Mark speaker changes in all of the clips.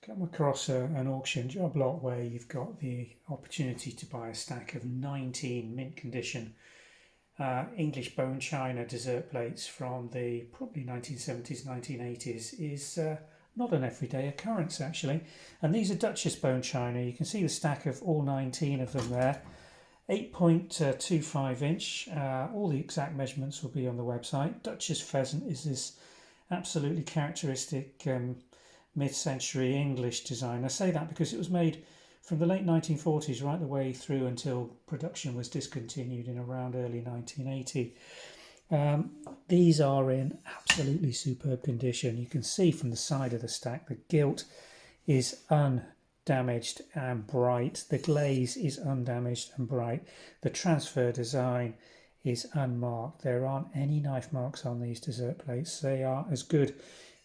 Speaker 1: come across an auction job lot where you've got the opportunity to buy a stack of 19 mint condition English bone china dessert plates from the probably 1970s, 1980s is not an everyday occurrence actually. And these are Duchess Bone China. You can see the stack of all 19 of them there. 8.25 inch. All the exact measurements will be on the website. Duchess Pheasant is this absolutely characteristic mid-century English design. I say that because it was made from the late 1940s right the way through until production was discontinued in around early 1980. These are in absolutely superb condition. You can see from the side of the stack the gilt is undamaged and bright. The glaze is undamaged and bright. The transfer design is unmarked. There aren't any knife marks on these dessert plates. They are as good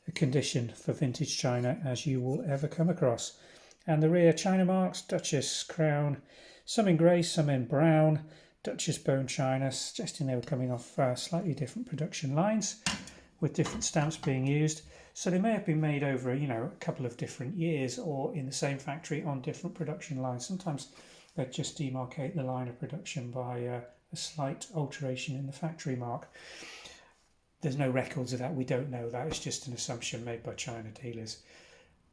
Speaker 1: a condition for vintage china as you will ever come across. And the rear china marks, Duchess Crown, some in grey, some in brown, Duchess Bone China, suggesting they were coming off slightly different production lines with different stamps being used. So they may have been made over, a couple of different years or in the same factory on different production lines. Sometimes they just demarcate the line of production by a slight alteration in the factory mark. There's no records of that. We don't know that. It's just an assumption made by China dealers.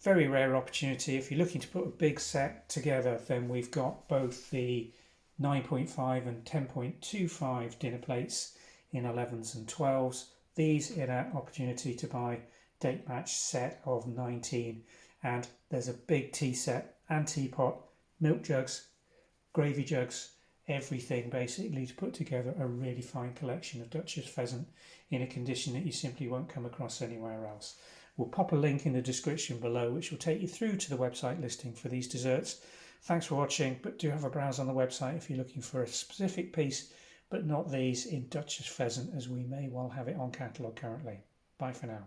Speaker 1: Very rare opportunity. If you're looking to put a big set together, then we've got both the 9.5 and 10.25 dinner plates in 11s and 12s. These in an opportunity to buy date match set of 19. And there's a big tea set and teapot, milk jugs, gravy jugs, everything basically to put together a really fine collection of Duchess Pheasant in a condition that you simply won't come across anywhere else. We'll pop a link in the description below which will take you through to the website listing for these desserts. Thanks for watching, but do have a browse on the website if you're looking for a specific piece, but not these in Duchess Pheasant, as we may well have it on catalogue currently. Bye for now.